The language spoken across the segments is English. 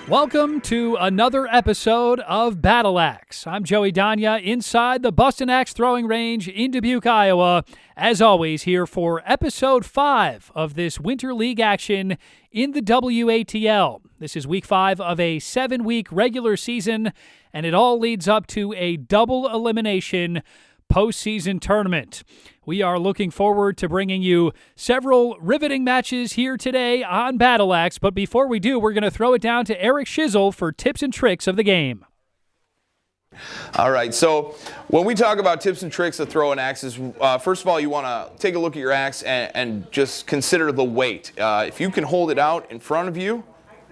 Welcome to another episode of Battle Axe. I'm Joey Danya inside the Bustin Axe Throwing Range in Dubuque, Iowa. As always, here for episode 5 of this Winter League action in the WATL. This is week 5 of a 7-week regular season, and it all leads up to a double elimination postseason tournament. We are looking forward to bringing you several riveting matches here today on Battle Axe, but before we do, we're going to throw it down to Eric Schizel for tips and tricks of the game. All right, so when we talk about tips and tricks of throwing axes, first of all, you want to take a look at your axe and just consider the weight. If you can hold it out in front of you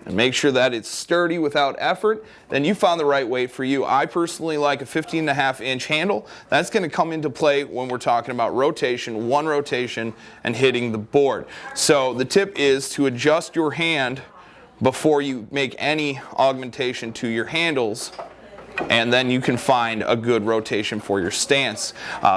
and make sure that it's sturdy without effort, then you found the right weight for you. I personally like a 15.5-inch handle. That's going to come into play when we're talking about rotation, one rotation, and hitting the board. So the tip is to adjust your hand before you make any augmentation to your handles, and then you can find a good rotation for your stance.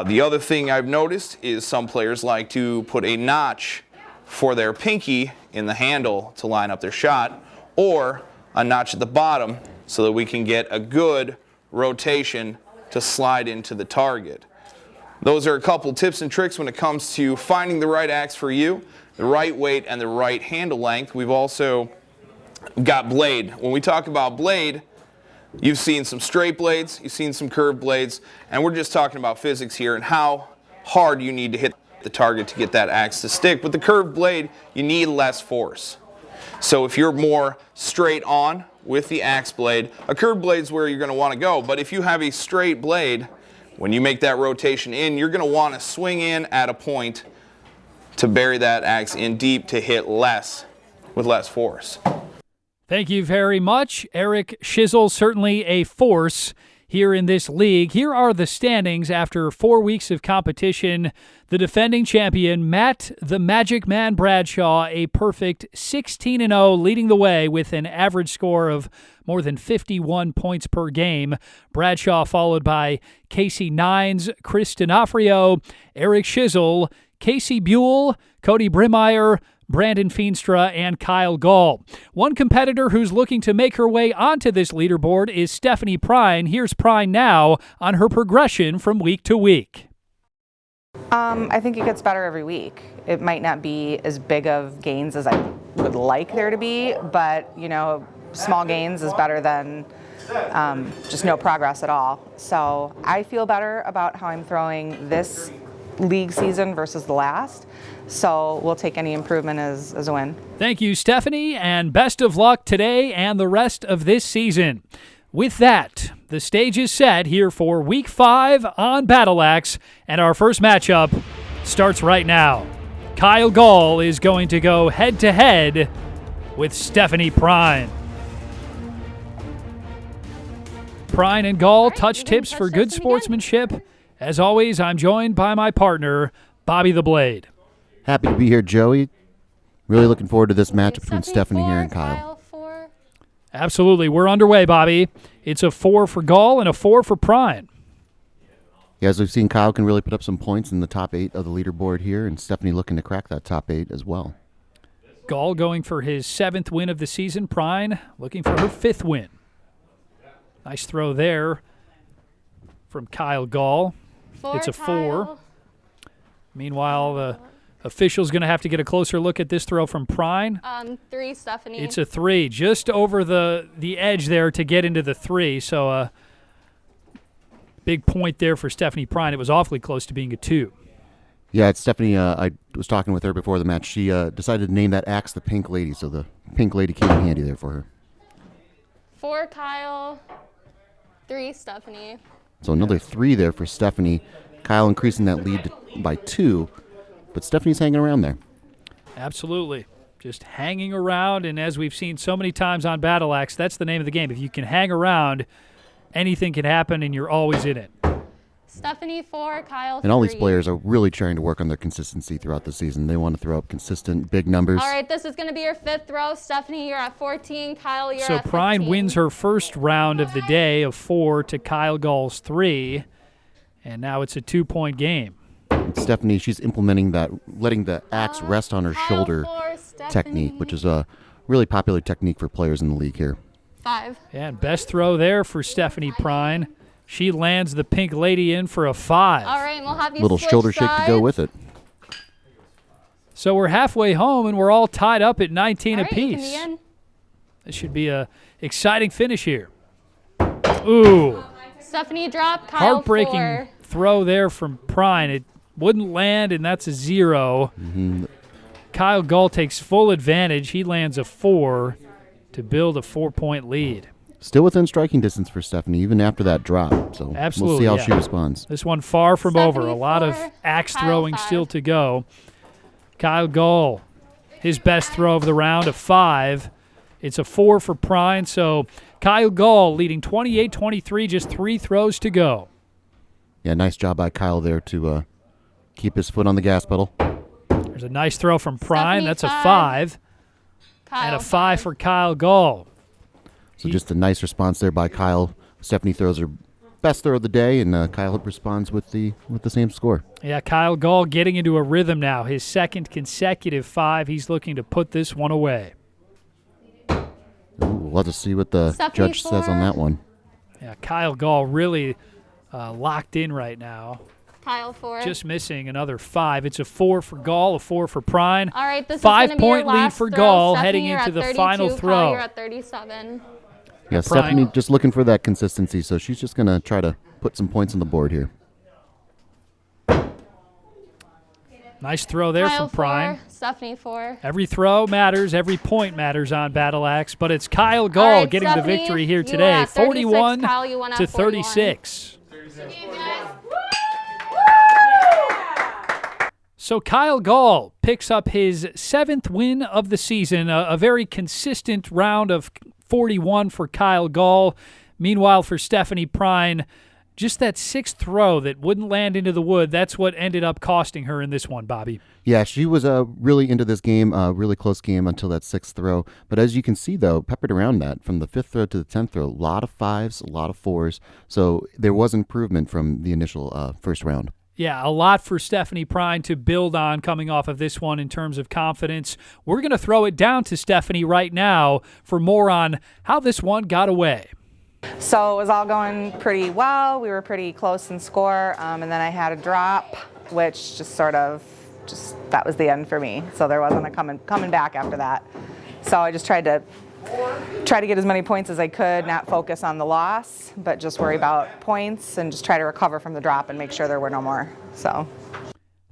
The other thing I've noticed is some players like to put a notch for their pinky in the handle to line up their shot, or a notch at the bottom so that we can get a good rotation to slide into the target. Those are a couple tips and tricks when it comes to finding the right axe for you, the right weight, and the right handle length. We've also got blade. When we talk about blade, you've seen some straight blades, you've seen some curved blades, and we're just talking about physics here and how hard you need to hit the target to get that axe to stick. With the curved blade, you need less force. So if you're more straight on with the axe blade, a curved blade is where you're going to want to go. But if you have a straight blade, when you make that rotation in, you're going to want to swing in at a point to bury that axe in deep to hit less with less force. Thank you very much, Eric Schizel. Certainly a force here in this league. Here are the standings after 4 weeks of competition. The defending champion, Matt the Magic Man Bradshaw, a perfect 16-0, leading the way with an average score of more than 51 points per game. Bradshaw followed by Casey Nines, Chris D'Onofrio, Eric Schizel, Casey Buell, Cody Brimmeyer, Brandon Feenstra, and Kyle Gaul. One competitor who's looking to make her way onto this leaderboard is Stephanie Prine. Here's Prine now on her progression from week to week. I think it gets better every week. It might not be as big of gains as I would like there to be, but, you know, small gains is better than just no progress at all. So I feel better about how I'm throwing this league season versus the last. So we'll take any improvement as a win. Thank you, Stephanie, and best of luck today and the rest of this season. With that, the stage is set here for Week 5 on Battle Axe, and our first matchup starts right now. Kyle Gaul is going to go head-to-head with Stephanie Prine. Prine and Gaul touch tips for good sportsmanship. As always, I'm joined by my partner, Bobby the Blade. Happy to be here, Joey. Really looking forward to this matchup between Stephanie here and Kyle. Absolutely. We're underway, Bobby. It's a 4 for Gaul and a 4 for Prine. Yeah, as we've seen, Kyle can really put up some points in the top 8 of the leaderboard here, and Stephanie looking to crack that top 8 as well. Gaul going for his 7th win of the season. Prine looking for her 5th win. Nice throw there from Kyle Gaul. It's a 4. Meanwhile, the official's going to have to get a closer look at this throw from Prine. 3, Stephanie. It's a 3, just over the edge there to get into the 3. So big point there for Stephanie Prine. It was awfully close to being a 2. Yeah, it's Stephanie. I was talking with her before the match. She decided to name that axe the Pink Lady, so the Pink Lady came in handy there for her. 4, Kyle. 3, Stephanie. So another 3 there for Stephanie. Kyle increasing that lead by 2. But Stephanie's hanging around there. Absolutely. Just hanging around, and as we've seen so many times on Battle Axe, that's the name of the game. If you can hang around, anything can happen, and you're always in it. Stephanie 4, Kyle 3. And all these players are really trying to work on their consistency throughout the season. They want to throw up consistent, big numbers. All right, this is going to be your 5th throw. Stephanie, you're at 14. Kyle, you're at 15. So Prine wins her first round of the day of 4 to Kyle Gaul's 3, and now it's a 2-point game. Stephanie, she's implementing that, letting the axe rest on her shoulder technique, which is a really popular technique for players in the league here. 5. And best throw there for Stephanie Prine. She lands the pink lady in for a 5. All right, we'll have you Little switch shoulder shake to go sides. with it. So we're halfway home, and we're all tied up at 19 All right, you can apiece. be in. This should be a exciting finish here. Ooh, Stephanie drop, Kyle heartbreaking 4. throw there from Prine. It wouldn't land, and that's a 0. Kyle Gaul takes full advantage. He lands a 4 to build a 4-point lead. Still within striking distance for Stephanie, even after that drop. So Absolutely, we'll see how yeah. she responds. This one far from over. A Stephanie lot of 4, axe Kyle throwing 5. still to go. Kyle Gaul, his best throw of the round, a 5. It's a 4 for Prine, so Kyle Gaul leading 28-23, just 3 throws to go. Yeah, nice job by Kyle there to keep his foot on the gas pedal. There's a nice throw from Prine. Stephanie That's a 5. 5. Kyle And a 5 for Kyle Gaul. So just a nice response there by Kyle. Stephanie throws her best throw of the day, and Kyle responds with the same score. Yeah, Kyle Gaul getting into a rhythm now. His second consecutive 5. He's looking to put this one away. Ooh, we'll have to see what the Stephanie judge says on 4. that one. Yeah, Kyle Gaul really locked in right now. Kyle 4. Just missing another 5. It's a 4 for Gaul, a 4 for Prine. All right, this is going to be your 5-point lead last for throw. Gaul Stephanie, heading you're into at the 32. final Kyle, throw. you're at 37. Yeah, Stephanie just looking for that consistency, so she's just going to try to put some points on the board here. Nice throw there Kyle from Prine. 4, Stephanie 4. Every throw matters, every point matters on Battle Axe, but it's Kyle Gaul All right, getting Stephanie, the victory here you today, are at 36. 41 Kyle, you won at to 41. 36. So Kyle Gaul picks up his 7th win of the season, a very consistent round of 41 for Kyle Gaul. Meanwhile, for Stephanie Prine, just that 6th throw that wouldn't land into the wood, that's what ended up costing her in this one, Bobby. Yeah, she was really into this game, really close game until that 6th throw. But as you can see, though, peppered around that, from the 5th throw to the 10th throw, a lot of 5s, a lot of 4s. So there was improvement from the initial first round. Yeah, a lot for Stephanie Prine to build on coming off of this one in terms of confidence. We're going to throw it down to Stephanie right now for more on how this one got away. So it was all going pretty well. We were pretty close in score, and then I had a drop, which that was the end for me. So there wasn't a coming back after that. So I just tried to get as many points as I could, not focus on the loss, but just worry about points and just try to recover from the drop and make sure there were no more. So.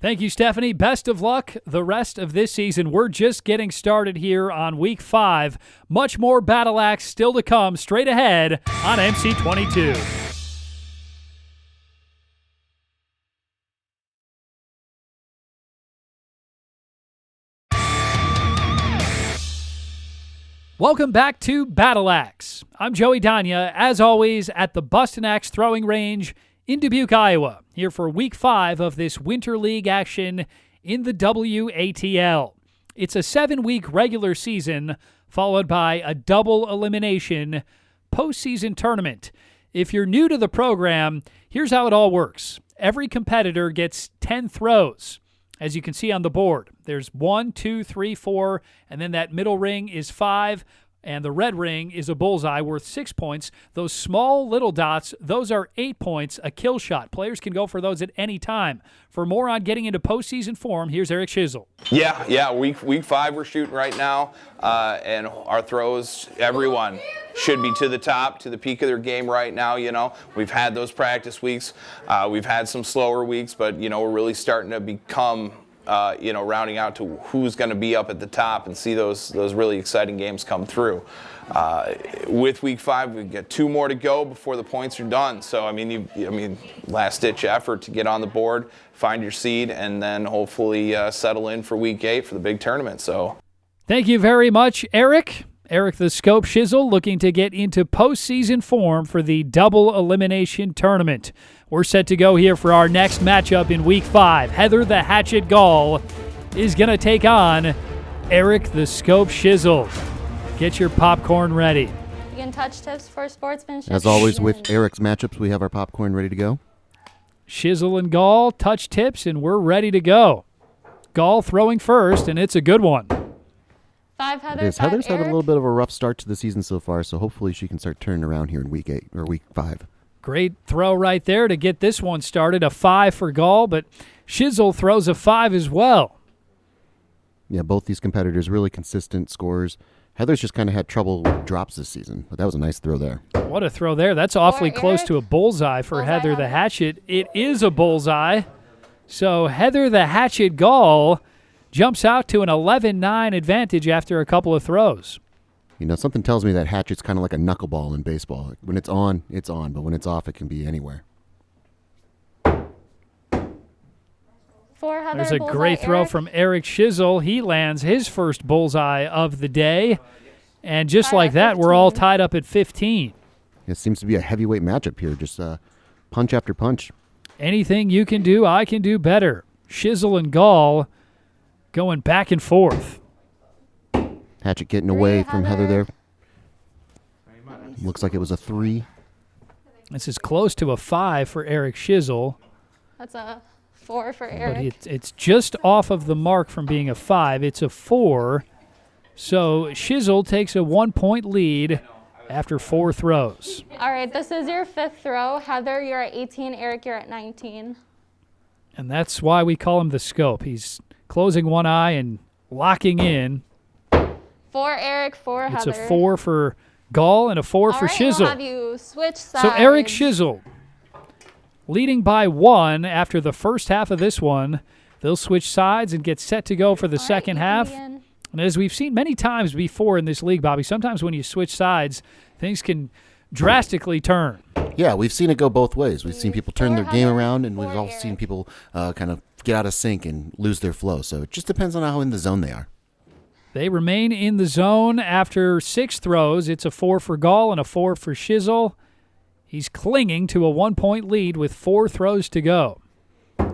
Thank you, Stephanie. Best of luck the rest of this season. We're just getting started here on Week 5. Much more Battle Axe still to come straight ahead on MC22. Welcome back to Battle Axe. I'm Joey Danya, as always, at the Bustin Axe Throwing Range in Dubuque, Iowa, here for Week 5 of this Winter League action in the WATL. It's a 7-week regular season followed by a double elimination postseason tournament. If you're new to the program, here's how it all works. Every competitor gets 10 throws. As you can see on the board, there's 1, 2, 3, 4, and then that middle ring is 5, and the red ring is a bullseye worth 6 points. Those small little dots, those are 8 points, a kill shot. Players can go for those at any time. For more on getting into postseason form, here's Eric Schizel. Yeah, week 5 we're shooting right now, and our throws, everyone should be to the top, to the peak of their game right now. You know, we've had those practice weeks, we've had some slower weeks, but you know, we're really starting to become rounding out to who's going to be up at the top and see those really exciting games come through. With Week 5, we've got 2 more to go before the points are done. So I mean, last-ditch effort to get on the board, find your seed, and then hopefully settle in for Week 8 for the big tournament. So, thank you very much, Eric. Eric the Scope Schizel looking to get into postseason form for the double elimination tournament. We're set to go here for our next matchup in Week 5. Heather the Hatchet Gaul is going to take on Eric the Scope Schizel. Get your popcorn ready. Begin touch tips for sportsmanship. As always with Eric's matchups, we have our popcorn ready to go. Schizel and Gaul, touch tips, and we're ready to go. Gaul throwing first, and it's a good one. 5 Heather, It is. 5 Heather's had a Eric. little bit of a rough start to the season so far, so hopefully she can start turning around here in week 8 or week 5. Great throw right there to get this one started. A 5 for Gaul, but Schizel throws a 5 as well. Yeah, both these competitors really consistent scores. Heather's just kind of had trouble with drops this season, but that was a nice throw there. What a throw there. That's awfully close Eric. to a bullseye for Bullseye, Heather the Heather. Hatchet. It is a bullseye. So Heather the Hatchet Gaul jumps out to an 11-9 advantage after a couple of throws. You know, something tells me that hatchet's kind of like a knuckleball in baseball. When it's on, but when it's off, it can be anywhere. 4 Heather, There's a bullseye, great throw Eric. from Eric Schizel. He lands his first bullseye of the day. And just Tied like at that, we're all 15. tied up at 15. It seems to be a heavyweight matchup here, just punch after punch. Anything you can do, I can do better. Schizel and Gaul going back and forth. Hatchet getting 3 away from Heather Heather. there. Looks like it was a 3. This is close to a 5 for Eric Schizel, That's a 4 for but Eric. it's just off of the mark from being a 5. It's a 4. So Schizel takes a 1-point lead after 4 throws. All right, this is your 5th throw. Heather, you're at 18. Eric, you're at 19. And that's why we call him the scope. He's closing one eye and locking in. 4 Eric, 4 It's Heather. a 4 for Gaul and a 4 All for right, we'll have Schizel. you switch sides. So Eric Schizel leading by 1 after the first half of this one. They'll switch sides and get set to go for the All right, second you can half. begin. And as we've seen many times before in this league, Bobby, sometimes when you switch sides, things can drastically turn. Yeah, we've seen it go both ways. We've seen people turn their game Heather, around, and 4 we've also seen Eric. people kind of get out of sync and lose their flow. So it just depends on how in the zone they are. They remain in the zone after 6 throws. It's a 4 for Gaul and a 4 for Schizel. He's clinging to a 1-point lead with 4 throws to go.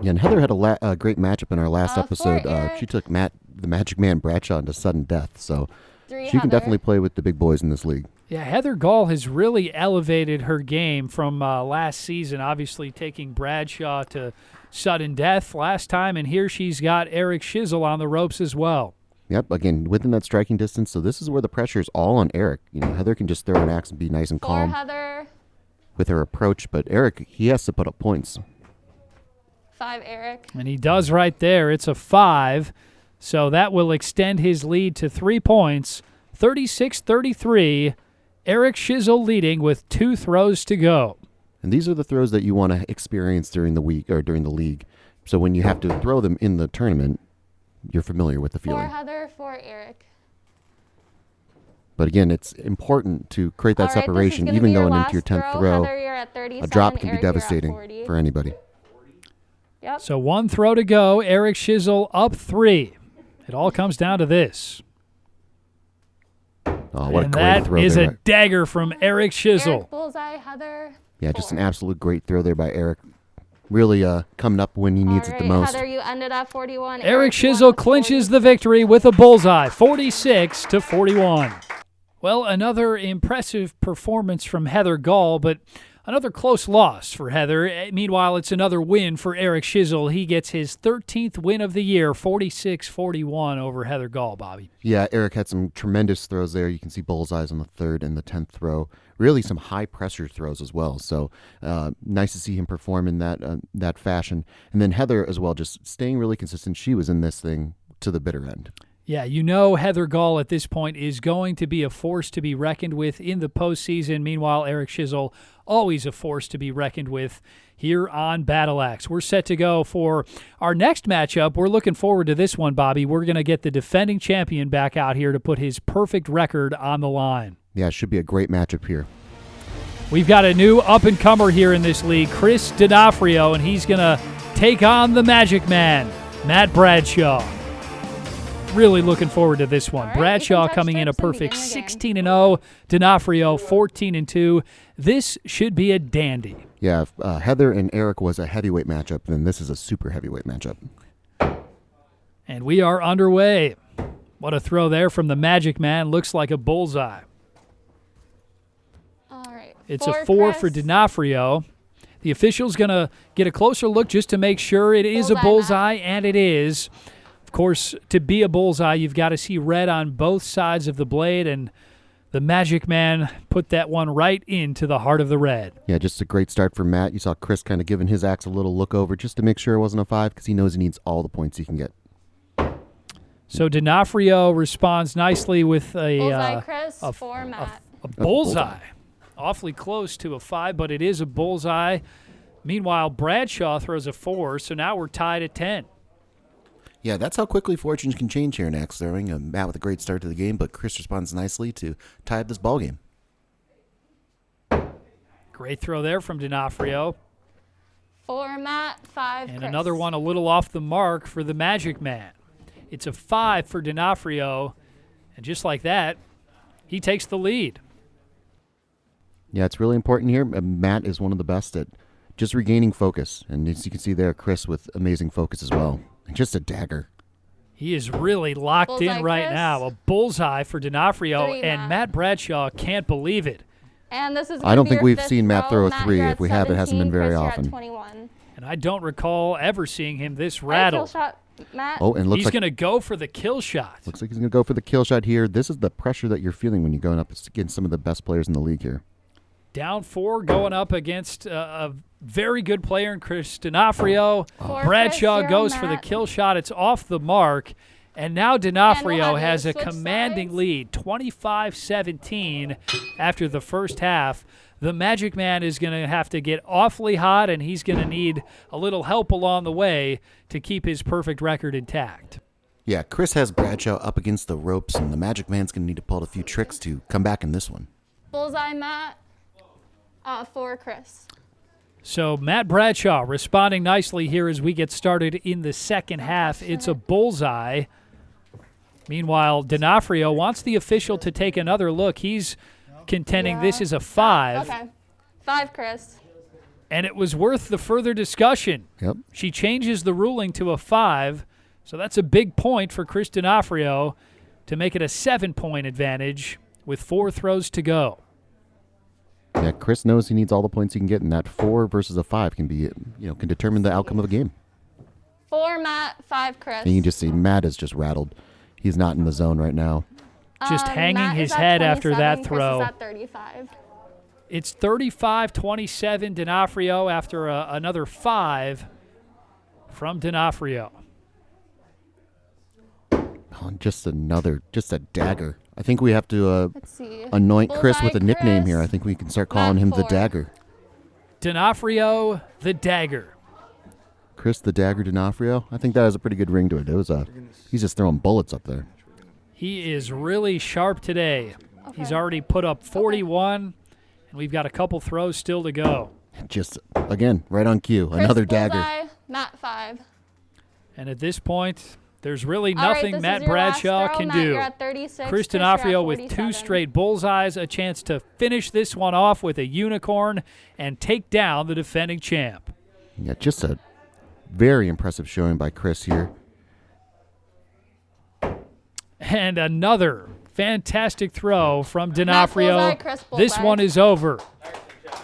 Yeah, and Heather had a great matchup in our last 4 episode. Eric. She took the Magic Man Bradshaw into sudden death, so 3 she can Heather. definitely play with the big boys in this league. Yeah, Heather Gaul has really elevated her game from last season, obviously taking Bradshaw to sudden death last time, and here she's got Eric Schizel on the ropes as well. Yep, again, within that striking distance, so this is where the pressure is all on Eric. You know, Heather can just throw an axe and be nice and 4 calm Heather, with her approach, but Eric, he has to put up points. 5 Eric. And he does right there. It's a 5, so that will extend his lead to 3 points. 36-33, Eric Schizel leading with 2 throws to go. And these are the throws that you want to experience during the week or during the league. So when you have to throw them in the tournament, you're familiar with the 4 feeling. Heather, 4 Eric. But again, it's important to create that All right, this is separation, gonna even be your going into last your 10th throw. Heather, you're at 37. A drop can Eric, be you're at devastating 40. for anybody. Yep. So 1 throw to go. Eric Schizel up 3. It all comes down to this. Oh, what And a great that throw is there. a dagger from Eric Schizel. Eric bullseye, Heather. Yeah, just an 4. absolute great throw there by Eric. Really coming up when he needs All it the right, most. Heather, you ended at 41. Eric you won Schizel with clinches 40. the victory with a bullseye, 46-41. Well, another impressive performance from Heather Gaul, but another close loss for Heather. Meanwhile, it's another win for Eric Schizel. He gets his 13th win of the year, 46-41 over Heather Gaul, Bobby. Yeah, Eric had some tremendous throws there. You can see bullseyes on the 3rd and the 10th throw. Really some high-pressure throws as well. So nice to see him perform in that fashion. And then Heather as well, just staying really consistent. She was in this thing to the bitter end. Yeah, you know Heather Gaul at this point is going to be a force to be reckoned with in the postseason. Meanwhile, Eric Schizel, always a force to be reckoned with here on Battle Axe. We're set to go for our next matchup. We're looking forward to this one, Bobby. We're going to get the defending champion back out here to put his perfect record on the line. Yeah, it should be a great matchup here. We've got a new up-and-comer here in this league, Chris D'Onofrio, and he's going to take on the Magic Man, Matt Bradshaw. Really looking forward to this one. All right, Bradshaw you can touch coming in a strips and perfect begin the game. 16-0. D'Onofrio 14-2. This should be a dandy. Yeah, if Heather and Eric was a heavyweight matchup, then this is a super heavyweight matchup. And we are underway. What a throw there from the Magic Man. Looks like a bullseye. All right. It's a 4 for Chris. D'Onofrio. The official's going to get a closer look just to make sure it is a Bullseye, Matt. bullseye, and it is. Of course, to be a bullseye, you've got to see red on both sides of the blade, and the Magic Man put that one right into the heart of the red. Yeah, just a great start for Matt. You saw Chris kind of giving his axe a little look over just to make sure it wasn't a 5 because he knows he needs all the points he can get. So D'Onofrio responds nicely with Bullseye, Chris, for Matt. a bullseye. Awfully close to a 5, but it is a bullseye. Meanwhile, Bradshaw throws a 4, so now we're tied at 10. Yeah, that's how quickly fortunes can change here in axe throwing. Matt with a great start to the game, but Chris responds nicely to tie up this ball game. Great throw there from D'Onofrio. 4 Matt, 5 And Chris. another one a little off the mark for the Magic Man. It's a 5 for D'Onofrio, and just like that, he takes the lead. Yeah, it's really important here. Matt is one of the best at just regaining focus. And as you can see there, Chris with amazing focus as well. And just a dagger. He is really locked Bullseye, in right Chris. now. A bullseye for D'Onofrio, 3, and Matt Bradshaw can't believe it. And this is I don't gonna be think your we've fifth seen Matt throw a Matt, 3. you're If at we have, it hasn't been 17, very Chris, you're at often. 21. And I don't recall ever seeing him this Right, kill rattled. shot, Matt. Oh, and looks He's like going to go for the kill shot. looks like he's going to go for the kill shot here. This is the pressure that you're feeling when you're going up against some of the best players in the league here. Down 4, going up against a very good player in Chris D'Onofrio. For Bradshaw Chris, goes you're for the Matt. kill shot. It's off the mark. And now D'Onofrio have has you a switch commanding sides? lead, 25-17 after the first half. The Magic Man is going to have to get awfully hot, and he's going to need a little help along the way to keep his perfect record intact. Yeah, Chris has Bradshaw up against the ropes, and the Magic Man's going to need to pull out a few tricks to come back in this one. Bullseye, Matt. 4 Chris. So Matt Bradshaw responding nicely here as we get started in the second half. It's a bullseye. Meanwhile, D'Onofrio wants the official to take another look. He's contending this is a 5. Okay. 5 Chris. And it was worth the further discussion. Yep. She changes the ruling to a 5, so that's a big point for Chris D'Onofrio to make it a 7-point advantage with 4 throws to go. Yeah, Chris knows he needs all the points he can get, and that 4 versus a 5 can be, can determine the outcome of a game. 4 Matt, 5 Chris. And you can just see Matt is just rattled. He's not in the zone right now. Just hanging Matt his is at head after 27, that Chris throw. is at 35. It's 35-27 D'Onofrio after another 5 from D'Onofrio. Oh, just a dagger. I think we have to Let's see. anoint Chris with a Bullseye, nickname here. Chris. I think we can start calling Matt, him the 4. Dagger. D'Onofrio, the dagger. Chris the Dagger D'Onofrio. I think that has a pretty good ring to it. He's just throwing bullets up there. He is really sharp today. He's already put up 41, and we've got a couple throws still to go. Just, again, right on cue. Chris, Another dagger. Bullseye, Matt, 5. And at this point, there's really All right, nothing this Matt is your last Bradshaw throw. can Matt, do. You're at 36. Chris Chris, you're at D'Onofrio with 2 47. straight bullseyes, a chance to finish this one off with a unicorn and take down the defending champ. Yeah, just a very impressive showing by Chris here. And another fantastic throw from D'Onofrio. bullseye, Chris, This bullseye. one is over.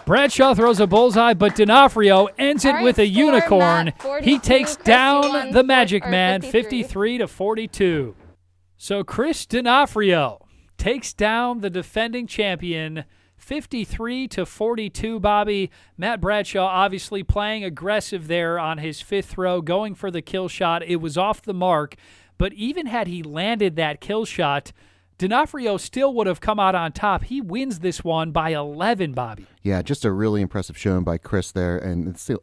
Bradshaw throws a bullseye, but D'Onofrio ends it All right, with a score, unicorn. Matt, 42, He takes Chris, down you won the Magic Man 53. 53-42. So Chris D'Onofrio takes down the defending champion 53-42, Bobby. Matt Bradshaw obviously playing aggressive there on his 5th throw, going for the kill shot. It was off the mark, but even had he landed that kill shot, D'Onofrio still would have come out on top. He wins this one by 11, Bobby. Yeah, just a really impressive showing by Chris there. And it's the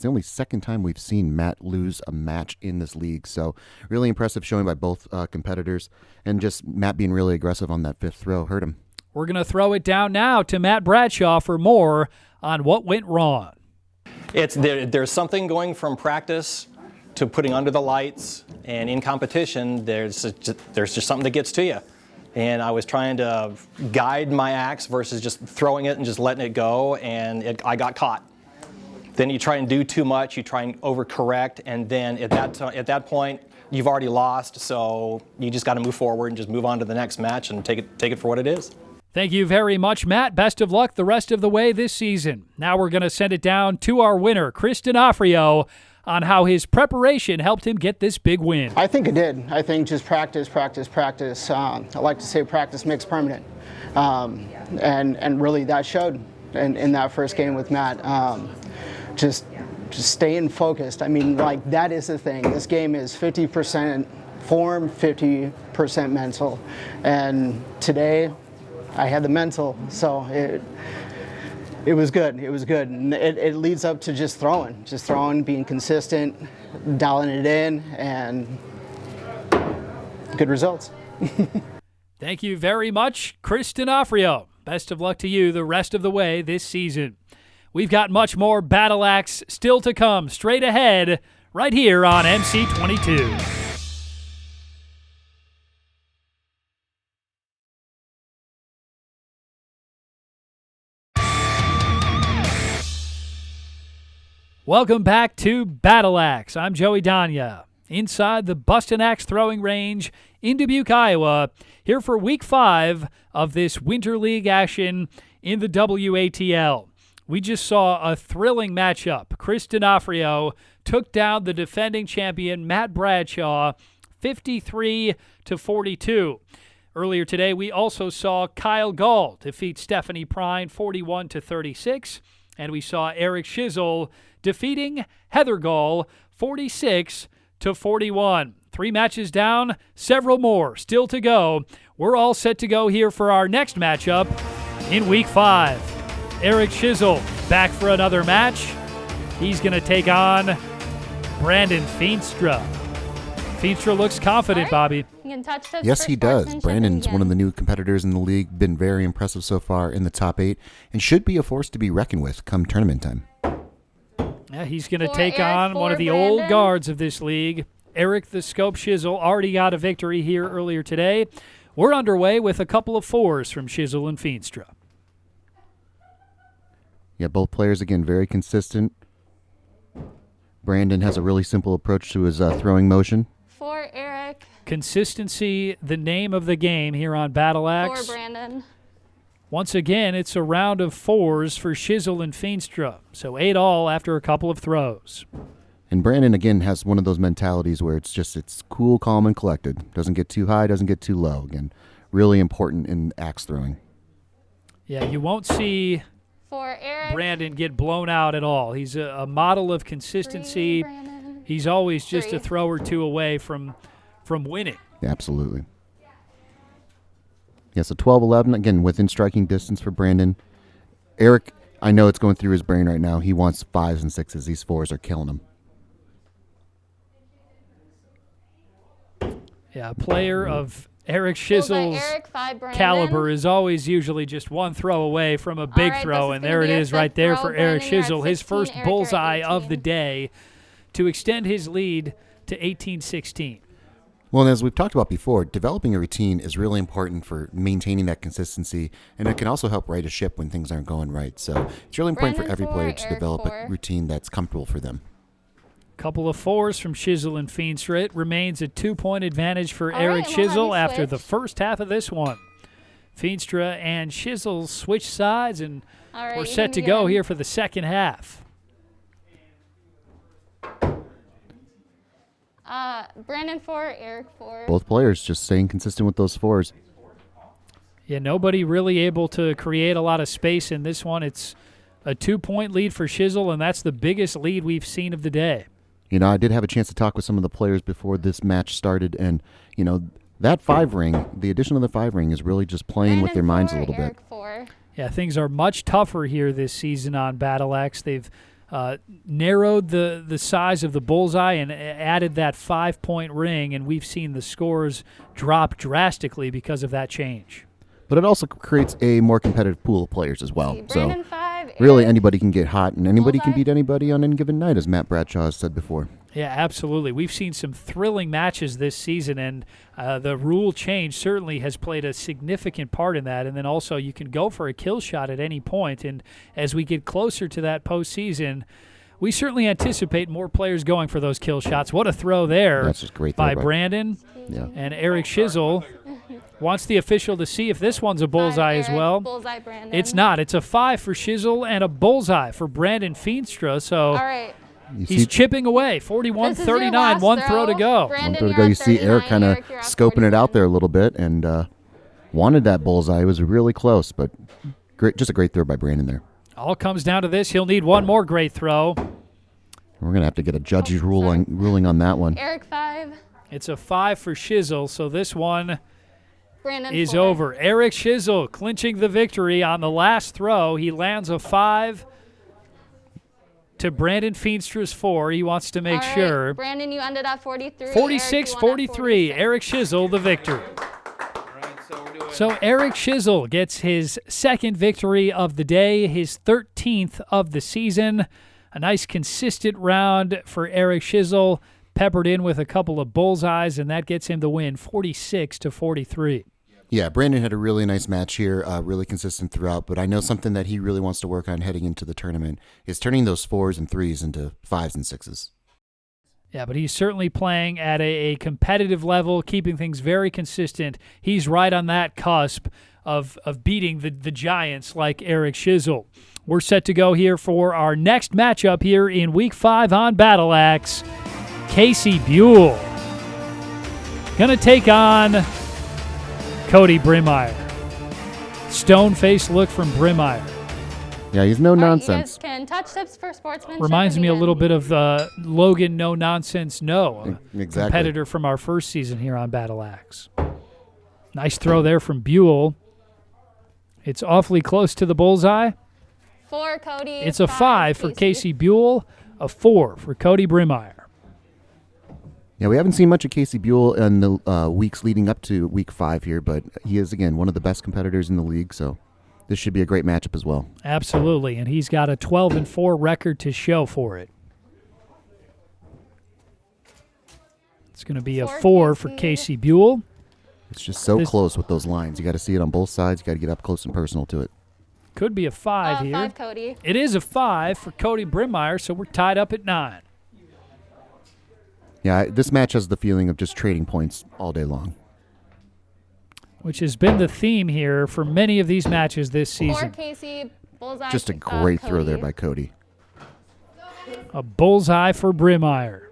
only second time we've seen Matt lose a match in this league. So really impressive showing by both competitors. And just Matt being really aggressive on that 5th throw hurt him. We're going to throw it down now to Matt Bradshaw for more on what went wrong. There's something going from practice to putting under the lights, and in competition, there's just something that gets to you. And I was trying to guide my axe versus just throwing it and just letting it go, and I got caught. Then you try and do too much, you try and overcorrect, and then at that point, you've already lost, so you just got to move forward and just move on to the next match and take it for what it is. Thank you very much, Matt. Best of luck the rest of the way this season. Now we're going to send it down to our winner, Chris D'Onofrio, on how his preparation helped him get this big win. I think it did. I think just practice. I like to say practice makes permanent. And really that showed in that first game with Matt. Just staying focused. I mean, like, that is the thing. This game is 50% form, 50% mental. And today I had the mental, so it was good. It was good. And it leads up to just throwing, being consistent, dialing it in, and good results. Thank you very much, Chris D'Onofrio. Best of luck to you the rest of the way this season. We've got much more Battle Axe still to come straight ahead right here on MC22. Welcome back to Battle Axe. I'm Joey Danya, inside the Bustin Axe Throwing Range in Dubuque, Iowa, here for Week 5 of this Winter League action in the WATL. We just saw a thrilling matchup. Chris D'Onofrio took down the defending champion Matt Bradshaw 53-42. Earlier today, we also saw Kyle Gaul defeat Stephanie Prine 41-36, and we saw Eric Schizel defeating Heather Gaul 46-41. 3 matches down, several more still to go. We're all set to go here for our next matchup in Week 5. Eric Schizel back for another match. He's going to take on Brandon Feenstra. Feenstra looks confident, Bobby. You can touch this Yes, for he does. sportsmanship Brandon's and one of the new competitors in the league, been very impressive so far in the top 8, and should be a force to be reckoned with come tournament time. Yeah, he's going to For take Eric, on for one of the Brandon. old guards of this league. Eric the Scope Schizel already got a victory here earlier today. We're underway with a couple of 4s from Schizel and Feenstra. Yeah, both players, again, very consistent. Brandon has a really simple approach to his throwing motion. For Eric. Consistency, the name of the game here on Battle Axe. For Brandon. Once again, it's a round of 4s for Schizel and Feenstra. So 8 all after a couple of throws. And Brandon, again, has one of those mentalities where it's cool, calm, and collected. Doesn't get too high, doesn't get too low. Again, really important in axe throwing. Yeah, you won't see For Eric. Brandon get blown out at all. He's a model of consistency. Brandon. He's always just 3. a throw or 2 away from winning. Absolutely. Yeah, so 12-11, again, within striking distance for Brandon. Eric, I know it's going through his brain right now. He wants 5s and 6s. These 4s are killing him. Yeah, a player of Eric Pulled by Schizel's Eric, 5 Brandon. caliber is always usually just one throw away from a big right, throw, this is and gonna there it be a is right fifth there throw. for Eric Brandon, you're at Schizel, his 16, first Eric, you're at bullseye of the 18. day to extend his lead to 18-16. Well, and as we've talked about before, developing a routine is really important for maintaining that consistency, and it can also help right a ship when things aren't going right. So it's really important for Brandon every 4, player to Eric develop 4. a routine that's comfortable for them. Couple of 4s from Schizel and Feenstra. It remains a 2-point advantage for All Eric right, we'll have Schizel you after switch. the first half of this one. Feenstra and Schizel switch sides, and All right, we're you set to can go begin. here for the second half. Brandon 4, Eric 4. Both players just staying consistent with those 4s. Yeah, nobody really able to create a lot of space in this one. It's a 2-point lead for Schizel, and that's the biggest lead we've seen of the day. You know, I did have a chance to talk with some of the players before this match started, and, you know, that 5 ring, the addition of the 5 ring is really just playing with their Brandon minds a 4, little bit. Eric 4. Yeah, things are much tougher here this season on Battle Axe. They've narrowed the size of the bullseye and added that 5-point ring, and we've seen the scores drop drastically because of that change. But it also creates a more competitive pool of players as well. Brandon So 5, really Eric. anybody can get hot, and anybody can Bullseye. beat anybody on any given night, as Matt Bradshaw has said before. Yeah, absolutely. We've seen some thrilling matches this season, and the rule change certainly has played a significant part in that. And then also you can go for a kill shot at any point, and as we get closer to that postseason, we certainly anticipate more players going for those kill shots. What a throw there That's just great by throw, Brandon. Yeah. And Eric Schizel wants the official to see if this one's a bullseye 5, as Eric, well. Bullseye Brandon. It's not. It's a 5 for Schizel and a bullseye for Brandon Feenstra. So All right. He's chipping away. 41-39, one throw to go. Brandon, One throw to you're go. at You see 39, Eric kind of Eric, you're at scoping it out 41. there a little bit and wanted that bullseye. It was really close, but great, just a great throw by Brandon there. All comes down to this. He'll need one more great throw. We're going to have to get a judge's ruling on that one. Eric 5. It's a 5 for Schizel, so this one Brandon is 4. over. Eric Schizel clinching the victory on the last throw. He lands a 5 to Brandon Feenstra's 4. He wants to make All right, sure. Brandon, you ended at 43. 46-43. Eric Schizel, the victor. So Eric Schizel gets his second victory of the day, his 13th of the season. A nice consistent round for Eric Schizel, peppered in with a couple of bullseyes, and that gets him the win, 46-43. Yeah, Brandon had a really nice match here, really consistent throughout, but I know something that he really wants to work on heading into the tournament is turning those 4s and 3s into 5s and 6s. Yeah, but he's certainly playing at a competitive level, keeping things very consistent. He's right on that cusp of beating the giants like Eric Schizel. We're set to go here for our next matchup here in Week 5 on Battle Axe. Casey Buell going to take on Cody Brimmeyer. Stone-faced look from Brimmeyer. Yeah, he's no All right, nonsense. you guys can touch tips for sportsmanship. Reminds and me a begin. little bit of Logan No Nonsense No, Exactly. competitor from our first season here on Battle Axe. Nice throw there from Buell. It's awfully close to the bullseye. 4, Cody. It's a 5 for Casey Buell, a 4 for Cody Brimmeyer. Yeah, we haven't seen much of Casey Buell in the weeks leading up to Week 5 here, but he is, again, one of the best competitors in the league, so this should be a great matchup as well. Absolutely, and he's got a 12-4 record to show for it. It's going to be a 4 for Casey Buell. It's just so close with those lines. You got to see it on both sides. You got to get up close and personal to it. Could be a 5 here. 5, Cody. It is a 5 for Cody Brimmeyer, so we're tied up at 9. Yeah, this match has the feeling of just trading points all day long. Which has been the theme here for many of these matches this 4, season. Casey. Bullseye. Just a great throw Cody. there by Cody. A bullseye for Brimmeyer.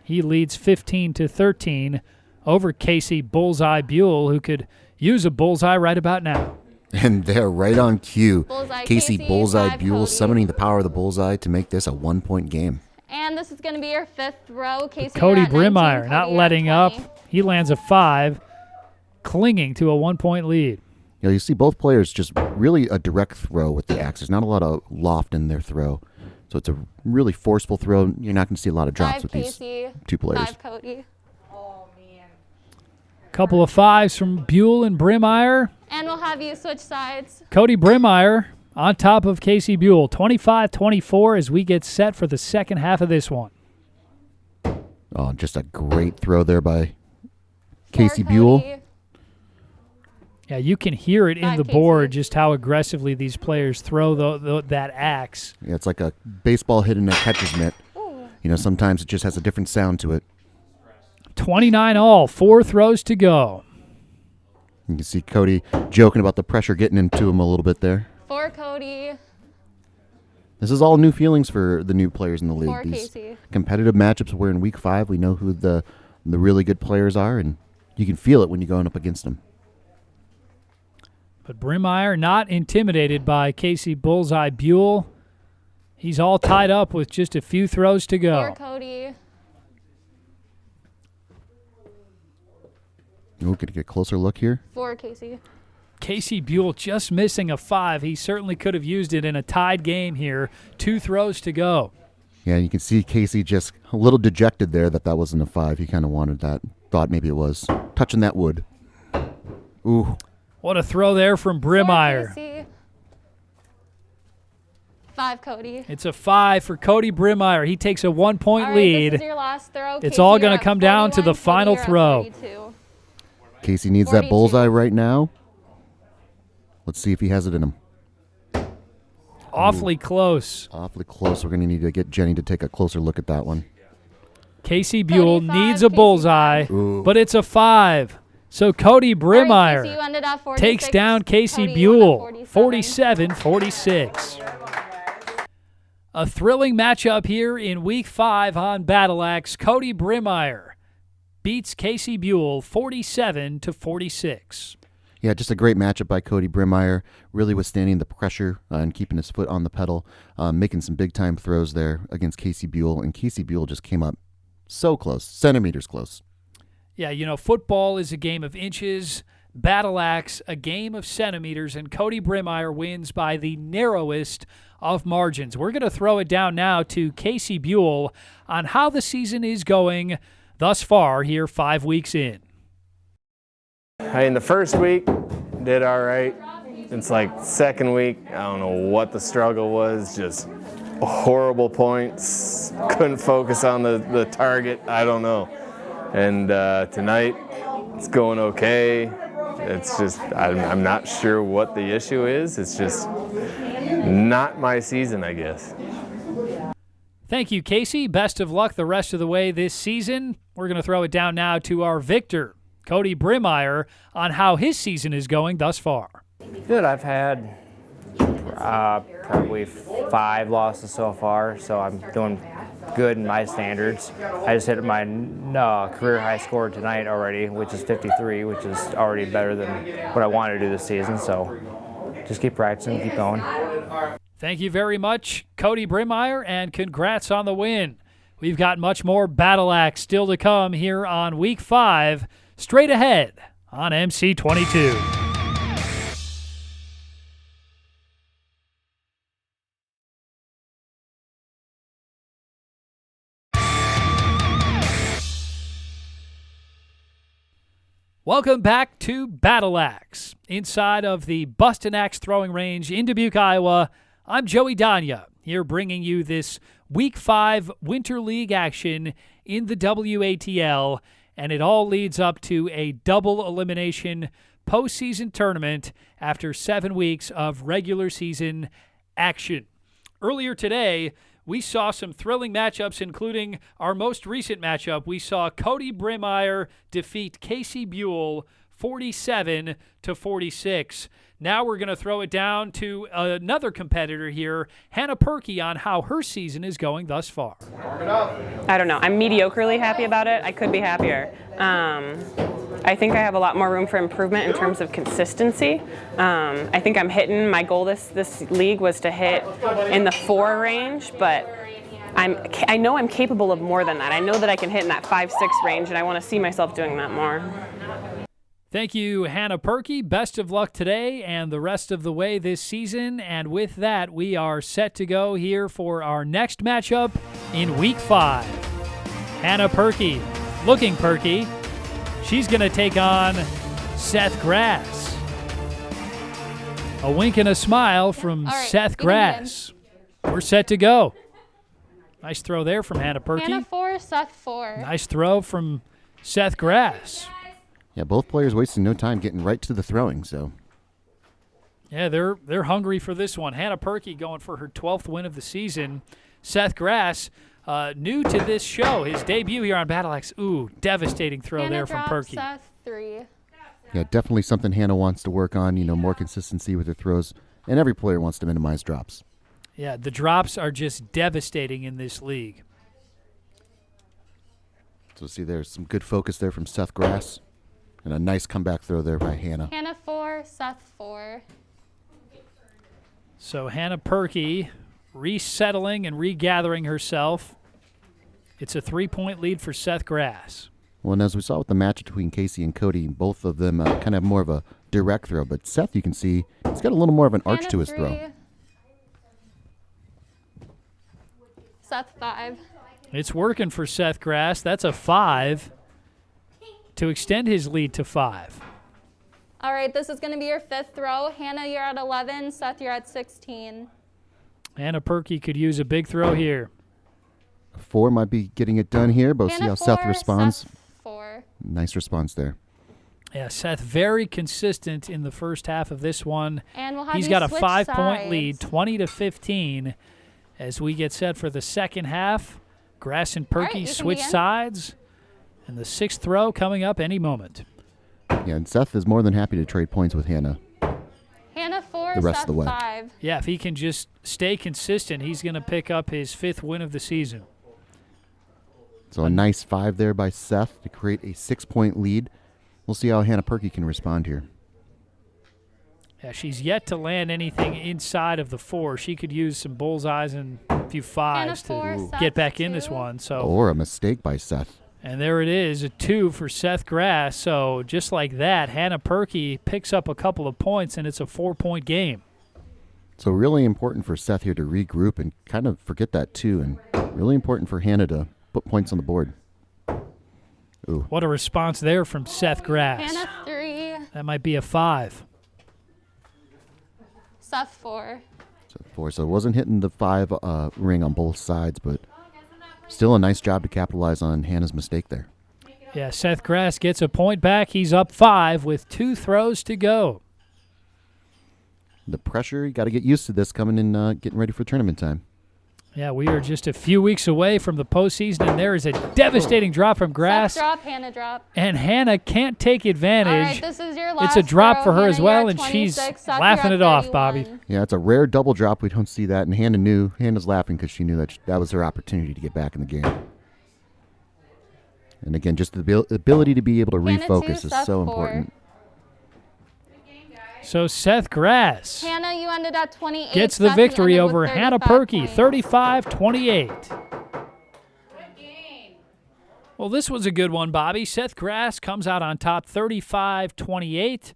He leads 15-13 over Casey Bullseye Buell, who could use a bullseye right about now. And they're right on cue. Bullseye Casey Casey, Bullseye 5 Buell Cody. summoning the power of the bullseye to make this a 1-point game. And this is going to be your 5th throw. Casey, Cody you're at 19, Brimmeyer Cody, not you're at letting up. 20. He lands a 5, clinging to a 1-point lead. You know, you see both players just really a direct throw with the axe. There's not a lot of loft in their throw. So it's a really forceful throw. You're not going to see a lot of drops 5, with Casey, these two players. 5, Cody. Couple of 5s from Buell and Brimmeyer. And we'll have you switch sides. Cody Brimmeyer on top of Casey Buell. 25-24 as we get set for the second half of this one. Oh, just a great throw there by 4, Casey Cody. Buell. Yeah, you can hear it in 5, the board Casey. just how aggressively these players throw that axe. Yeah, it's like a baseball hit in a catcher's mitt. You know, sometimes it just has a different sound to it. 29 all, 4 throws to go. You can see Cody joking about the pressure getting into him a little bit there. 4, Cody. This is all new feelings for the new players in the league. 4, These Casey. competitive matchups, we're in Week 5. We know who the really good players are, and you can feel it when you're going up against them. But Brimmeyer not intimidated by Casey Bullseye Buell. He's all tied up with just a few throws to 4, go. Cody. We're going to get a closer look here. 4, Casey. Casey Buell just missing a 5. He certainly could have used it in a tied game here. 2 throws to go. Yeah, you can see Casey just a little dejected there that wasn't a 5. He kind of wanted that. Thought maybe it was. Touching that wood. Ooh. What a throw there from 4, Brimmeyer. Casey. 5, Cody. It's a 5 for Cody Brimmeyer. He takes a 1-point All right, lead. this is your last throw. It's Casey, all you're gonna at come down to the 41, Cody, final you're at throw. 42. Casey needs that 42. bullseye right now. Let's see if he has it in him. Awfully close. Awfully close. We're going to need to get Jenny to take a closer look at that one. Casey Buell 35, needs a Casey bullseye, 5. Ooh. but it's a 5. So Cody All right, Brimmeyer Casey, you ended at 46. takes down Casey Cody, you ended Buell, at 47. 47-46. A thrilling matchup here in Week 5 on Battle Axe. Cody Brimmeyer beats Casey Buell 47-46. Yeah, just a great matchup by Cody Brimmeyer, really withstanding the pressure and keeping his foot on the pedal, making some big-time throws there against Casey Buell, and Casey Buell just came up so close, centimeters close. Yeah, you know, football is a game of inches, Battle Axe a game of centimeters, and Cody Brimmeyer wins by the narrowest of margins. We're going to throw it down now to Casey Buell on how the season is going thus far here 5 weeks in. In the first week, did all right. It's like second week, I don't know what the struggle was, just horrible points, couldn't focus on the target, I don't know. And tonight, it's going okay. It's just, I'm not sure what the issue is. It's just not my season, I guess. Thank you, Casey. Best of luck the rest of the way this season. We're going to throw it down now to our victor, Cody Brimmeyer, on how his season is going thus far. Good. I've had probably 5 losses so far, so I'm doing good in my standards. I just hit my career high score tonight already, which is 53, which is already better than what I wanted to do this season, so just keep practicing, keep going. Thank you very much, Cody Brimmeyer, and congrats on the win. We've got much more Battle Axe still to come here on Week 5, straight ahead on MC22. Welcome back to Battle Axe. Inside of the Bustin Axe Throwing Range in Dubuque, Iowa, I'm Joey Danya, here bringing you this Week 5 Winter League action in the WATL, and it all leads up to a double elimination postseason tournament after 7 weeks of regular season action. Earlier today, we saw some thrilling matchups, including our most recent matchup. We saw Cody Brimmeyer defeat Casey Buell 47-46. Now we're going to throw it down to another competitor here, Hannah Perky, on how her season is going thus far. I don't know. I'm mediocrely happy about it. I could be happier. I think I have a lot more room for improvement in terms of consistency. I think I'm hitting my goal this league was to hit in the 4 range, but I know I'm capable of more than that. I know that I can hit in that 5-6 range, and I want to see myself doing that more. Thank you, Hannah Perky. Best of luck today and the rest of the way this season. And with that, we are set to go here for our next matchup in Week 5. Hannah Perky, looking Perky. She's going to take on Seth Grass. A wink and a smile from Seth Grass. We're set to go. Nice throw there from Hannah Perky. Hannah 4, Seth 4. Nice throw from Seth Grass. Yeah, both players wasting no time getting right to the throwing, so. Yeah, they're hungry for this one. Hannah Perky going for her 12th win of the season. Seth Grass, new to this show, his debut here on Battle Axe. Ooh, devastating throw Hannah there from Perky. Seth 3. Yeah, definitely something Hannah wants to work on, more consistency with her throws, and every player wants to minimize drops. Yeah, the drops are just devastating in this league. So see there's some good focus there from Seth Grass. And a nice comeback throw there by Hannah. Hannah 4, Seth 4. So Hannah Perky resettling and regathering herself. It's a 3-point lead for Seth Grass. Well, and as we saw with the match between Casey and Cody, both of them kind of have more of a direct throw. But Seth, you can see, he's got a little more of an arch Hannah to his 3. throw. Seth 5. It's working for Seth Grass. That's a 5 to extend his lead to 5. All right, this is going to be your 5th throw. Hannah, you're at 11. Seth, you're at 16. Hannah Perky could use a big throw here. 4 might be getting it done here, but we'll see how 4, Seth responds. Seth 4. Nice response there. Yeah, Seth very consistent in the first half of this one. And we'll have He's you got a switch 5-point sides. lead, 20-15, as we get set for the second half. Grass and Perky you can switch begin. sides, and the 6th throw coming up any moment. Yeah, and Seth is more than happy to trade points with Hannah. Hannah 4, the rest Seth of the way. 5. Yeah, if he can just stay consistent, he's going to pick up his 5th win of the season. So a nice 5 there by Seth to create a 6-point lead. We'll see how Hannah Perky can respond here. Yeah, she's yet to land anything inside of the 4. She could use some bullseyes and a few 5s to get back in this one. So, or a mistake by Seth. And there it is, a 2 for Seth Grass. So just like that, Hannah Perky picks up a couple of points, and it's a 4-point game. So really important for Seth here to regroup and kind of forget that 2, and really important for Hannah to put points on the board. Ooh. What a response there from Seth Grass. Hannah 3. That might be a 5. Seth 4. So it wasn't hitting the 5 ring on both sides, but still a nice job to capitalize on Hannah's mistake there. Yeah, Seth Grass gets a point back. He's up 5 with 2 throws to go. The pressure, you got to get used to this coming in, getting ready for tournament time. Yeah, we are just a few weeks away from the postseason, and there is a devastating drop from Grass. Seth drop, Hannah drop. And Hannah can't take advantage. All right, this is your last it's a drop for her throw. as Hannah, well, you're and at she's 26. Seth, laughing you're it at off, 31. Bobby. Yeah, it's a rare double drop. We don't see that, and Hannah's laughing because she knew that that was her opportunity to get back in the game. And again, just the ability to be able to Hannah refocus 2, is Seth so 4. important. So Seth Grass Hannah, you ended at 28. gets the Seth, you victory ended with over Hannah 35 Perky, points. 35-28. Well, this was a good one, Bobby. Seth Grass comes out on top, 35-28.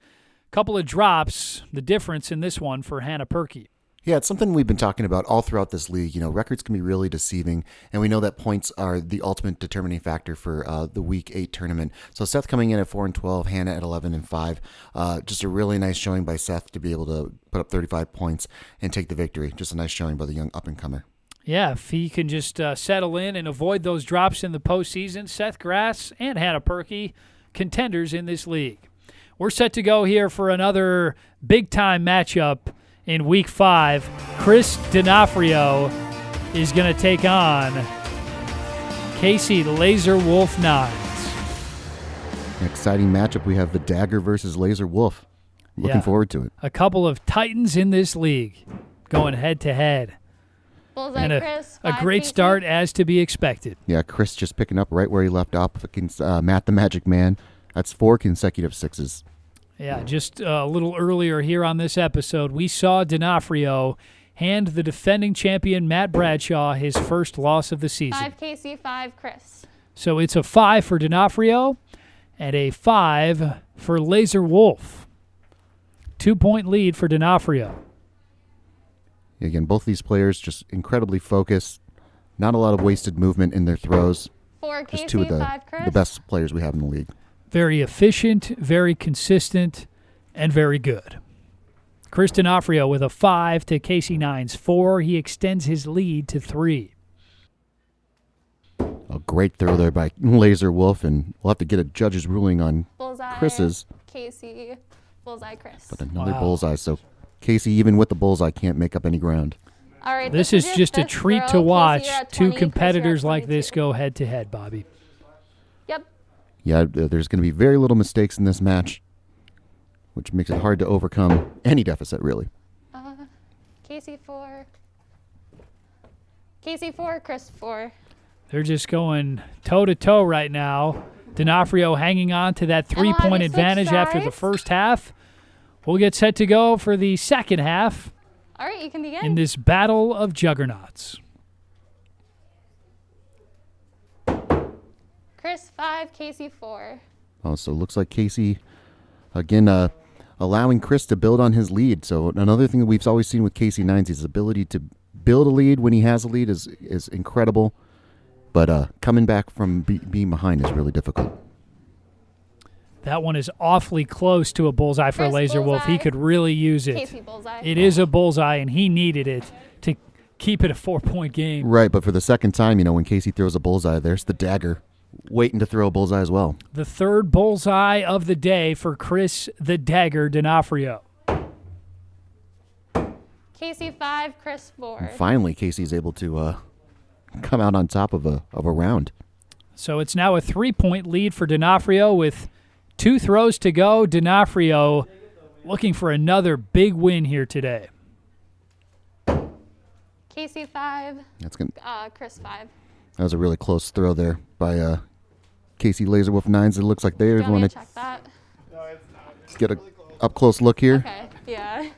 Couple of drops, the difference in this one for Hannah Perky. Yeah, it's something we've been talking about all throughout this league. You know, records can be really deceiving, and we know that points are the ultimate determining factor for the Week 8 tournament. So Seth coming in at 4-12, Hannah at 11-5. Just a really nice showing by Seth to be able to put up 35 points and take the victory. Just a nice showing by the young up-and-comer. Yeah, if he can just settle in and avoid those drops in the postseason, Seth Grass and Hannah Perky, contenders in this league. We're set to go here for another big-time matchup in Week 5. Chris D'Onofrio is going to take on Casey Laser Wolf Nines. An exciting matchup. We have the Dagger versus Laser Wolf. Looking forward to it. A couple of titans in this league going head-to-head. Bullseye, And Chris, a 5 great Casey. start as to be expected. Yeah, Chris just picking up right where he left off against Matt the Magic Man. That's 4 consecutive 6s. Yeah, just a little earlier here on this episode, we saw D'Onofrio hand the defending champion Matt Bradshaw his first loss of the season. 5 Casey, 5 Chris. So it's a 5 for D'Onofrio and a 5 for Laser Wolf. 2-point lead for D'Onofrio. Again, both these players just incredibly focused. Not a lot of wasted movement in their throws. 4 Just Casey, 2 of 5 Chris. the best players we have in the league. Very efficient, very consistent, and very good. Chris D'Onofrio with a 5 to Casey Nine's 4. He extends his lead to 3. A great throw there by Laser Wolf, and we'll have to get a judge's ruling on Bullseye, Chris's. Casey, Bullseye, Chris. But another Wow. bullseye, so Casey, even with the bullseye, can't make up any ground. All right, This is your just a 5th treat throw. to Casey, watch you're at 2 20, Chris, you're at competitors like this 22. go head-to-head, Bobby. Yep. Yeah, there's going to be very little mistakes in this match, which makes it hard to overcome any deficit, really. Casey 4. Casey 4, Chris 4. They're just going toe-to-toe right now. D'Onofrio hanging on to that 3-point advantage after the first half. We'll get set to go for the second half All right, you can begin. in this battle of juggernauts. Chris 5, Casey 4. Oh, so it looks like Casey, again, allowing Chris to build on his lead. So another thing that we've always seen with Casey Nines, his ability to build a lead when he has a lead is incredible. But coming back from being behind is really difficult. That one is awfully close to a bullseye for Chris Laser Wolf. He bullseye. could really use it. Casey Bullseye. It is a bullseye, and he needed it to keep it a 4-point game. Right, but for the second time, when Casey throws a bullseye, there's the Dagger waiting to throw a bullseye as well. The third bullseye of the day for Chris the Dagger D'Onofrio. Casey 5, Chris 4. And finally, Casey's able to come out on top of a round. So it's now a 3-point lead for D'Onofrio with 2 throws to go. D'Onofrio looking for another big win here today. Casey 5. That's good. Chris 5. That was a really close throw there by Casey Laserwolf 9s. It looks like they Do you want want me to to check that? get a up-close look here. Okay, yeah.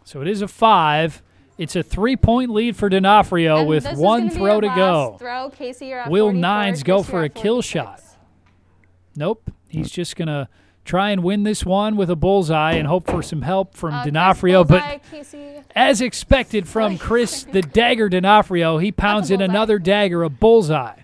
So it is a 5. It's a 3-point lead for D'Onofrio And with this is one gonna be throw your to last go. Throw. Casey, you're at Will 44. Nines go Chris, for you're a at kill 46. shot? Nope. He's just going to try and win this one with a bullseye and hope for some help from D'Onofrio. Chris, bullseye, But Casey. as expected from Chris the Dagger D'Onofrio, he pounds in bullseye. another dagger, a bullseye.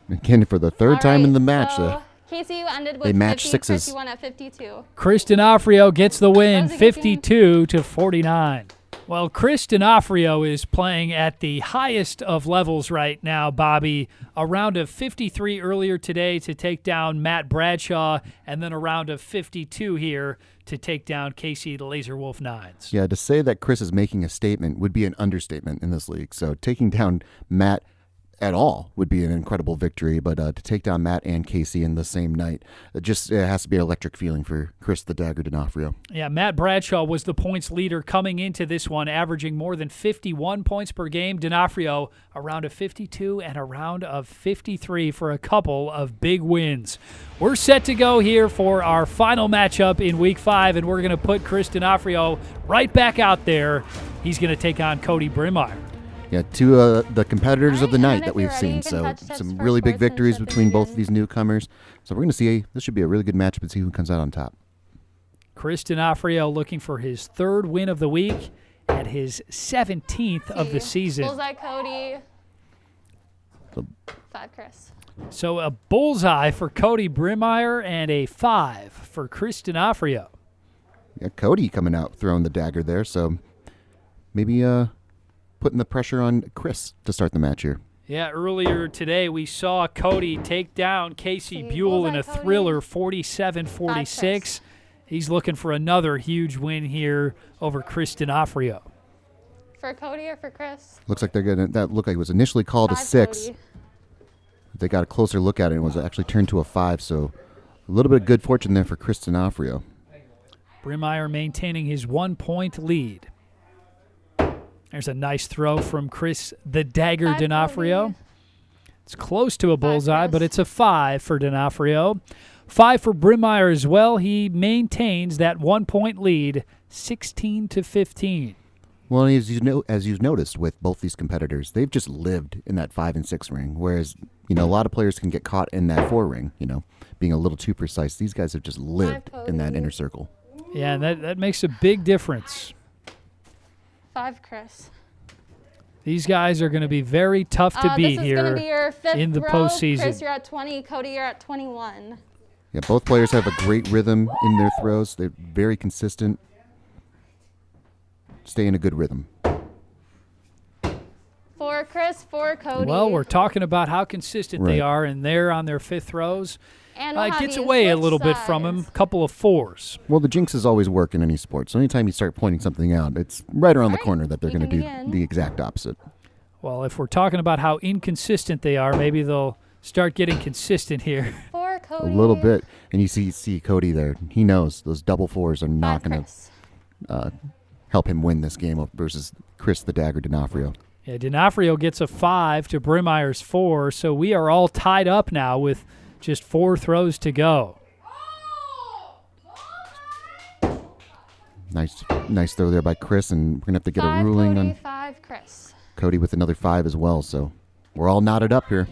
Again, for the third All time in right, the match. So Casey, you ended with they match 50. sixes. Chris, you won at 52. Chris D'Onofrio gets the win, That was a good game. 52 to 49. Well, Chris D'Onofrio is playing at the highest of levels right now, Bobby. A round of 53 earlier today to take down Matt Bradshaw, and then a round of 52 here to take down Casey the Laserwolf 9s. Yeah, to say that Chris is making a statement would be an understatement in this league. So taking down Matt at all would be an incredible victory, but to take down Matt and Casey in the same night, it has to be an electric feeling for Chris the Dagger D'Onofrio. Yeah, Matt Bradshaw was the points leader coming into this one, averaging more than 51 points per game. D'Onofrio, a round of 52 and a round of 53 for a couple of big wins. We're set to go here for our final matchup in Week 5, and we're going to put Chris D'Onofrio right back out there. He's going to take on Cody Brimmeyer. Yeah, two of the competitors of the All right, night and that if we've you're ready, seen. you can So touch tips some for really big sportsmanship victories and between both begin. of these newcomers. So we're going to see, this should be a really good matchup and see who comes out on top. Chris D'Onofrio looking for his third win of the week at his 17th of the season. Bullseye, Cody. So- 5, Chris. So a bullseye for Cody Brimmeyer and a 5 for Chris D'Onofrio. Yeah, Cody coming out throwing the dagger there. So maybe putting the pressure on Chris to start the match here. Yeah, earlier today we saw Cody take down Casey Buell in a bullseye, Cody. thriller 47-46. He's looking for another huge win here over Chris D'Onofrio. For Cody or for Chris? Looks like that looked like it was initially called a 5, 6. Cody. They got a closer look at it and it was actually turned to a 5. So a little bit of good fortune there for Chris D'Onofrio. Brimmeyer maintaining his 1-point lead. There's a nice throw from Chris the Dagger 5, D'Onofrio. Cody. It's close to a bullseye, Chris. but it's a 5 for D'Onofrio. 5 for Brimmeyer as well. He maintains that 1-point lead, 16-15. Well, as you've noticed with both these competitors, they've just lived in that 5 and 6 ring, whereas a lot of players can get caught in that 4 ring, being a little too precise. These guys have just lived in that Cody. inner circle. Yeah, and that makes a big difference. 5, Chris. These guys are going to be very tough to beat This is going to be here. your 5th in the throw. postseason. Chris, you're at 20. Cody, you're at 21. Yeah, both players have a great rhythm in their throws. They're very consistent. Stay in a good rhythm. 4, Chris. 4, Cody. Well, we're talking about how consistent they Right. are, and they're on their 5th throws. And we'll have Gets you away a switch little bit from him. sides. Couple of 4s. Well, the jinxes always work in any sport. So anytime you start pointing something out, it's right around the All right, corner that they're you going to can do begin. the exact opposite. Well, if we're talking about how inconsistent they are, maybe they'll start getting consistent here. 4, A Cody. little bit. And you see Cody there. He knows those double 4s are not 5, going Chris. to help him win this game versus Chris the Dagger D'Onofrio. Yeah, D'Onofrio gets a 5 to Brimmeyer's 4, so we are all tied up now with just 4 throws to go. Nice throw there by Chris, and we're going to have to get 5, a ruling Cody, on 5, Chris. Cody with another 5 as well. So we're all knotted up here.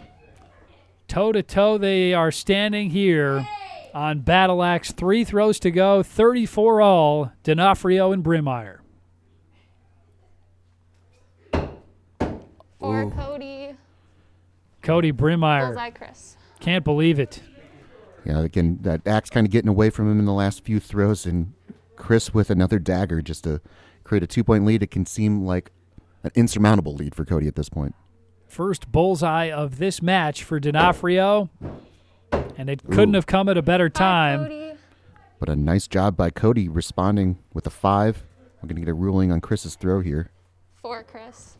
Toe-to-toe, they are standing here on Battle Axe. 3 throws to go, 34 all, D'Onofrio and Brimmeyer. 4, Cody. Cody Brimmeyer. Bullseye, Chris. Can't believe it. Yeah, again, that axe kind of getting away from him in the last few throws, and Chris with another dagger just to create a 2-point lead. It can seem like an insurmountable lead for Cody at this point. First bullseye of this match for D'Onofrio, and it couldn't have come at a better 5, time. Cody. But a nice job by Cody responding with a 5. We're going to get a ruling on Chris's throw here. 4, Chris.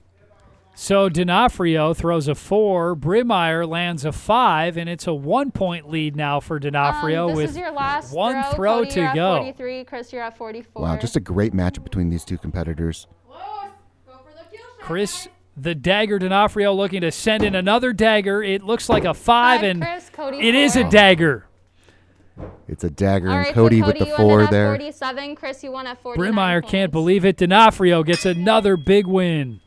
So D'Onofrio throws a 4, Brimmeyer lands a 5, and it's a 1-point lead now for D'Onofrio This with is your last one throw Cody, to you're go. At 43, Chris, you're at 44. Wow, just a great matchup between these two competitors. Chris, the dagger D'Onofrio looking to send in another dagger. It looks like a 5, and Chris, Cody, it is a 4. dagger. It's a dagger, All and right, Cody so with the you 4 won at there. 47, Chris, you won at 49 Brimmeyer points. can't believe it. D'Onofrio gets another big win.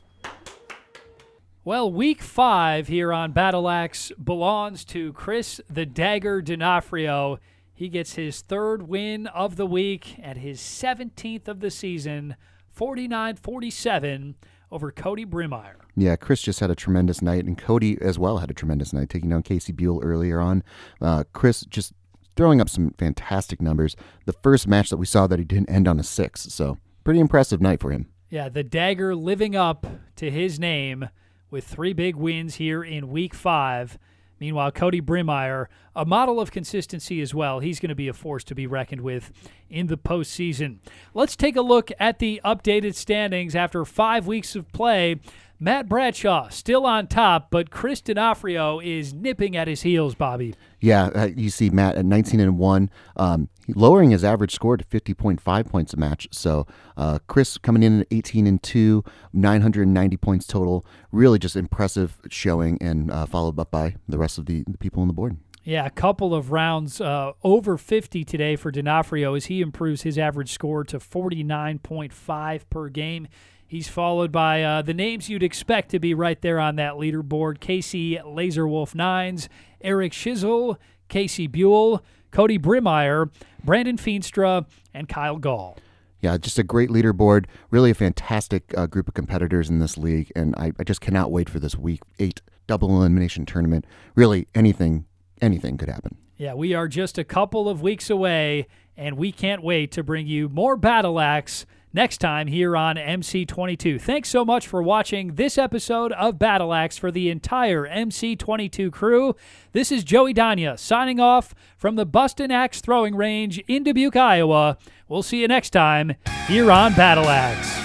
Well, week 5 here on Battle Axe belongs to Chris the Dagger D'Onofrio. He gets his 3rd win of the week at his 17th of the season, 49-47 over Cody Brimmeyer. Yeah, Chris just had a tremendous night, and Cody as well had a tremendous night, taking down Casey Buell earlier on. Chris just throwing up some fantastic numbers. The first match that we saw that he didn't end on a 6, so pretty impressive night for him. Yeah, the Dagger living up to his name with 3 big wins here in week 5. Meanwhile, Cody Brimmeyer, a model of consistency as well. He's going to be a force to be reckoned with in the postseason. Let's take a look at the updated standings after 5 weeks of play. Matt Bradshaw still on top, but Chris D'Onofrio is nipping at his heels, Bobby. Yeah, you see Matt at 19-1, lowering his average score to 50.5 points a match. So Chris coming in at 18-2, 990 points total. Really just impressive showing, and followed up by the rest of the people on the board. Yeah, a couple of rounds over 50 today for D'Onofrio as he improves his average score to 49.5 per game. He's followed by the names you'd expect to be right there on that leaderboard. Casey Laserwolf Nines, Eric Schizel, Casey Buell, Cody Brimmeyer, Brandon Feenstra, and Kyle Gaul. Yeah, just a great leaderboard. Really a fantastic group of competitors in this league, and I just cannot wait for this Week 8 double elimination tournament. Really, anything could happen. Yeah, we are just a couple of weeks away, and we can't wait to bring you more Battle Axe next time here on MC22. Thanks so much for watching this episode of Battle Axe for the entire MC22 crew. This is Joey Danya signing off from the Bustin Axe Throwing Range in Dubuque, Iowa. We'll see you next time here on Battle Axe.